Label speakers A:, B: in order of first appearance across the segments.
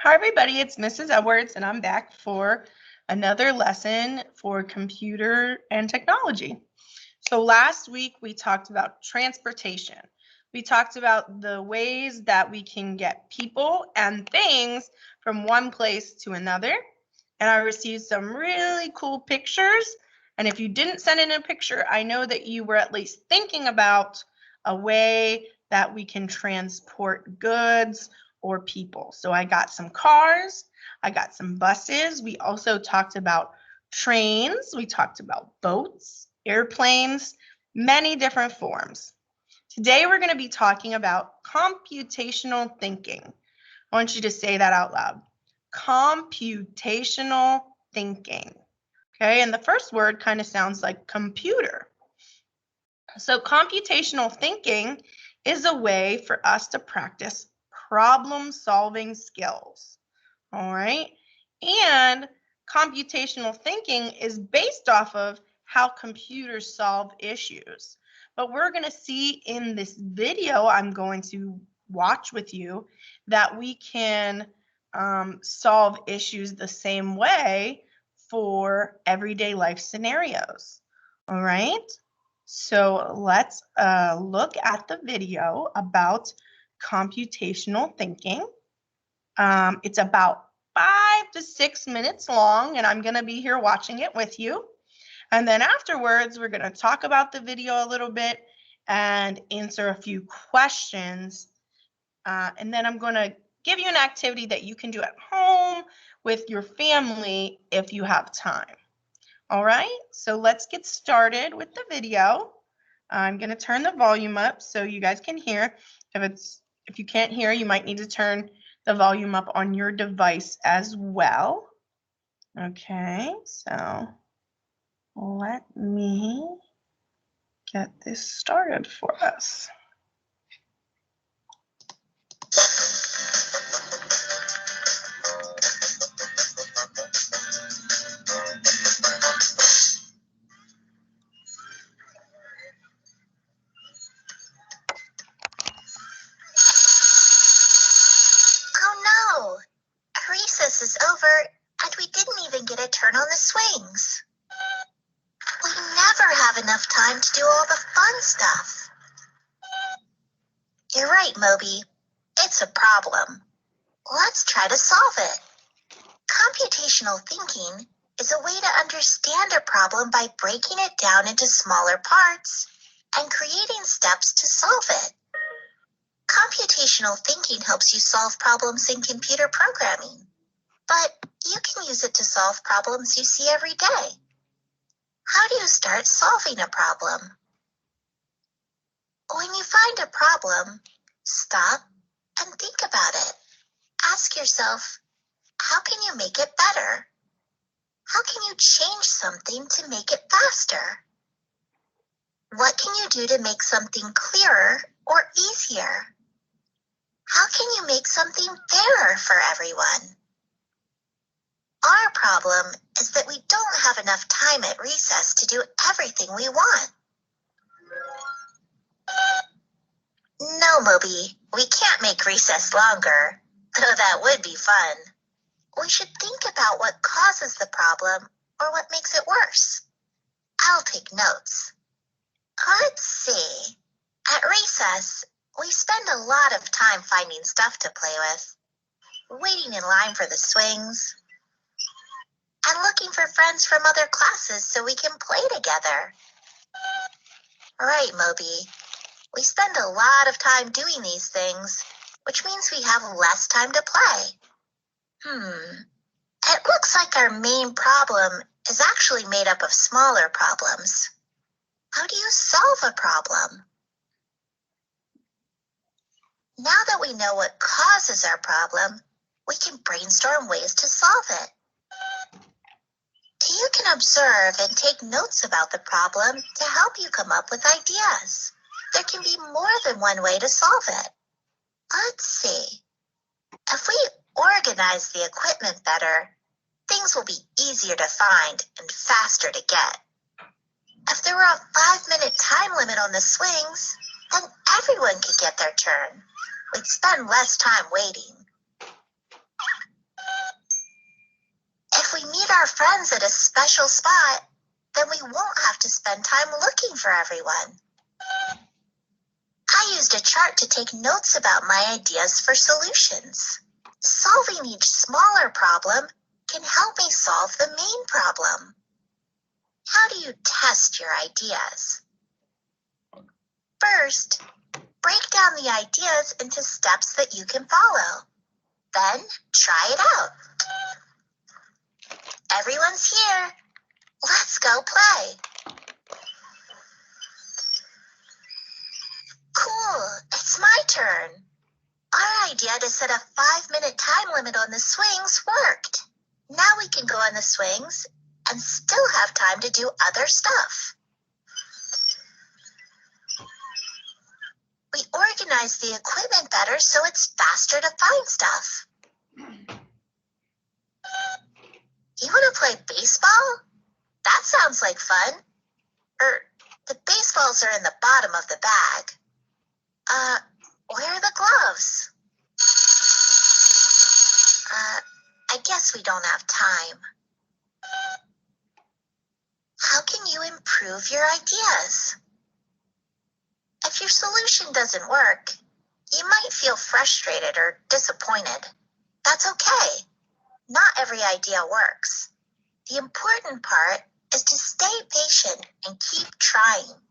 A: Hi, everybody. It's Mrs. Edwards, and I'm back for another lesson for computer and technology. So last week, we talked about transportation. We talked about the ways that we can get people and things from one place to another. And I received some really cool pictures. And if you didn't send in a picture, I know that you were at least thinking about a way that we can transport goods or people. So I got some cars, I got some buses. We also talked about trains, we talked about boats, airplanes, many different forms. Today we're going to be talking about computational thinking. I want you to say that out loud. Computational thinking. Okay, and the first word kind of sounds like computer. So computational thinking is a way for us to practice problem-solving skills. All right. And computational thinking is based off of how computers solve issues. But we're going to see in this video I'm going to watch with you that we can solve issues the same way for everyday life scenarios. All right. So let's look at the video about computational thinking. It's about 5 to 6 minutes long, and I'm going to be here watching it with you. And then afterwards, we're going to talk about the video a little bit and answer a few questions. And then I'm going to give you an activity that you can do at home with your family if you have time. All right, so let's get started with the video. I'm going to turn the volume up so you guys can hear. If you can't hear, you might need to turn the volume up on your device as well. Okay, so let me get this started for us.
B: Recess is over, and we didn't even get a turn on the swings. We never have enough time to do all the fun stuff. You're right, Moby. It's a problem. Let's try to solve it. Computational thinking is a way to understand a problem by breaking it down into smaller parts and creating steps to solve it. Computational thinking helps you solve problems in computer programming. But you can use it to solve problems you see every day. How do you start solving a problem? When you find a problem, stop and think about it. Ask yourself, how can you make it better? How can you change something to make it faster? What can you do to make something clearer or easier? How can you make something fairer for everyone? Our problem is that we don't have enough time at recess to do everything we want. No, Moby, we can't make recess longer, though that would be fun. We should think about what causes the problem or what makes it worse. I'll take notes. Let's see. At recess, we spend a lot of time finding stuff to play with, waiting in line for the swings, and looking for friends from other classes so we can play together. Right, Moby. We spend a lot of time doing these things, which means we have less time to play. It looks like our main problem is actually made up of smaller problems. How do you solve a problem? Now that we know what causes our problem, we can brainstorm ways to solve it. You can observe and take notes about the problem to help you come up with ideas. There can be more than one way to solve it. Let's see. If we organize the equipment better, things will be easier to find and faster to get. If there were a 5-minute time limit on the swings, then everyone could get their turn. We'd spend less time waiting. meet our friends at a special spot, then we won't have to spend time looking for everyone. I used a chart to take notes about my ideas for solutions. Solving each smaller problem can help me solve the main problem. How do you test your ideas? First, break down the ideas into steps that you can follow. Then, try it out. Everyone's here. Let's go play. Cool, it's my turn. Our idea to set a 5-minute time limit on the swings worked. Now we can go on the swings and still have time to do other stuff. We organized the equipment better so it's faster to find stuff. You want to play baseball? That sounds like fun. The baseballs are in the bottom of the bag. Where are the gloves? I guess we don't have time. How can you improve your ideas? If your solution doesn't work, you might feel frustrated or disappointed. That's okay. Not every idea works. The important part is to stay patient and keep trying.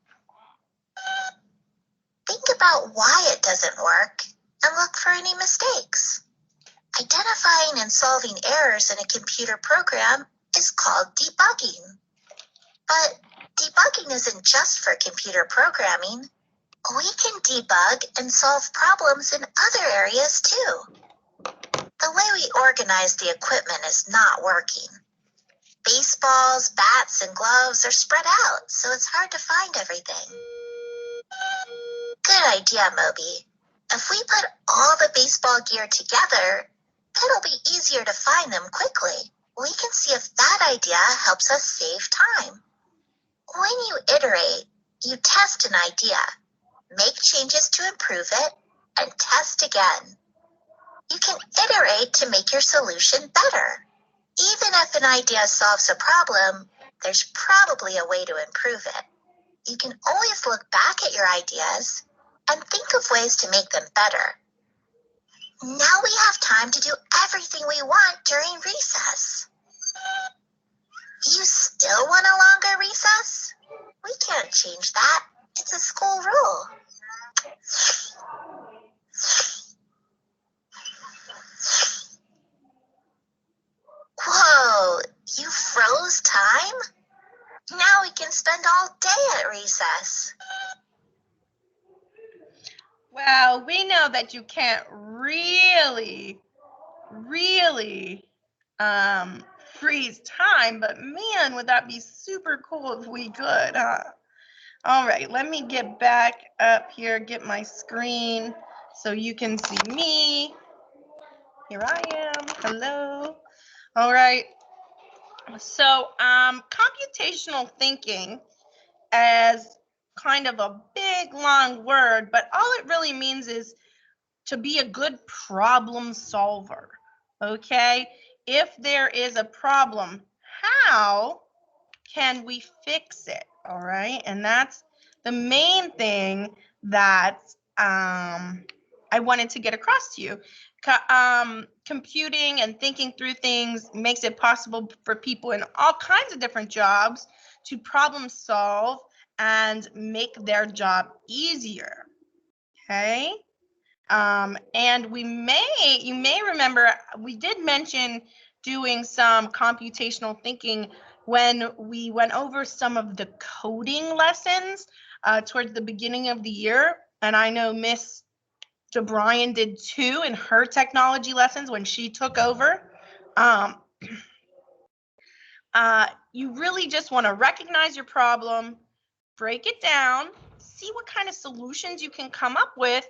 B: Think about why it doesn't work and look for any mistakes. Identifying and solving errors in a computer program is called debugging. But debugging isn't just for computer programming. We can debug and solve problems in other areas too. The way we organize the equipment is not working. Baseballs, bats, and gloves are spread out, so it's hard to find everything. Good idea, Moby. If we put all the baseball gear together, it'll be easier to find them quickly. We can see if that idea helps us save time. When you iterate, you test an idea, make changes to improve it, and test again. You can iterate to make your solution better. Even if an idea solves a problem, there's probably a way to improve it. You can always look back at your ideas and think of ways to make them better. Now we have time to do everything we want during recess. You still want a longer recess? We can't change that. It's a school rule. Whoa, you froze time? Now we can spend all day at recess.
A: Well, we know that you can't really freeze time, but man, would that be super cool if we could, huh? All right, let me get back up here, get my screen so you can see me. Here I am. Hello. All right. So computational thinking as kind of a big, long word, but all it really means is to be a good problem solver, okay? If there is a problem, how can we fix it, all right? And that's the main thing that I wanted to get across to you. Computing and thinking through things makes it possible for people in all kinds of different jobs to problem solve and make their job easier, okay? And you may remember, we did mention doing some computational thinking when we went over some of the coding lessons towards the beginning of the year. And I know Miss DeBryan did too in her technology lessons when she took over. You really just want to recognize your problem, break it down, see what kind of solutions you can come up with,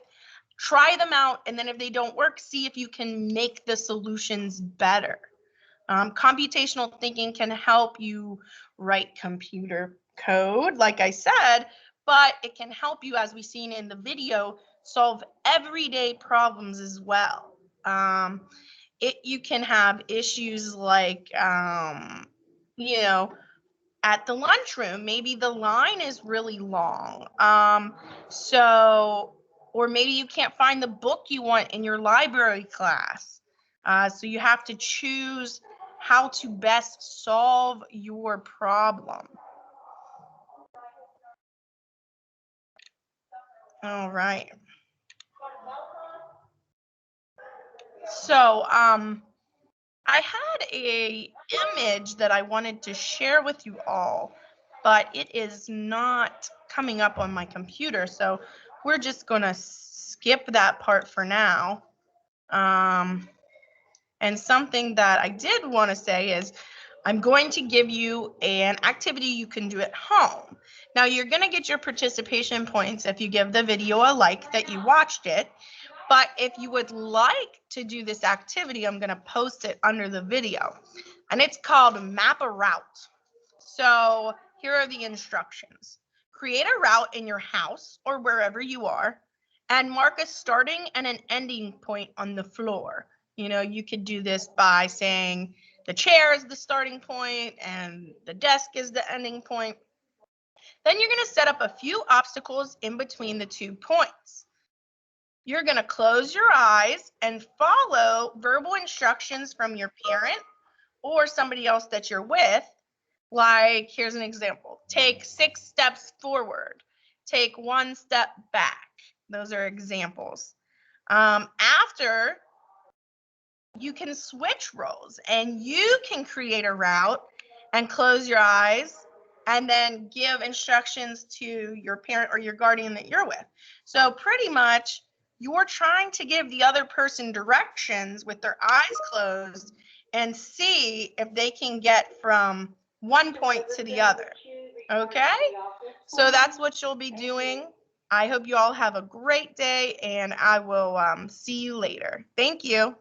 A: try them out, and then if they don't work, see if you can make the solutions better. Computational thinking can help you write computer code, like I said, but it can help you, as we've seen in the video, solve everyday problems as well. you can have issues like, you know, at the lunchroom, maybe the line is really long. Or maybe you can't find the book you want in your library class. So you have to choose how to best solve your problem. All right. So, I had a image that I wanted to share with you all, but it is not coming up on my computer. So we're just going to skip that part for now. And something that I did want to say is I'm going to give you an activity you can do at home. Now you're going to get your participation points if you give the video a like that you watched it. But if you would like to do this activity, I'm going to post it under the video. And it's called Map a Route. So here are the instructions. Create a route in your house or wherever you are and mark a starting and an ending point on the floor. You know, you could do this by saying the chair is the starting point and the desk is the ending point. Then you're going to set up a few obstacles in between the 2 points. You're going to close your eyes and follow verbal instructions from your parent or somebody else that you're with. Like, here's an example. Take 6 steps forward. Take 1 step back. Those are examples. After, you can switch roles and you can create a route and close your eyes and then give instructions to your parent or your guardian that you're with. So pretty much you're trying to give the other person directions with their eyes closed and see if they can get from one point to the other. Okay? So that's what you'll be doing. I hope you all have a great day and I will see you later. Thank you.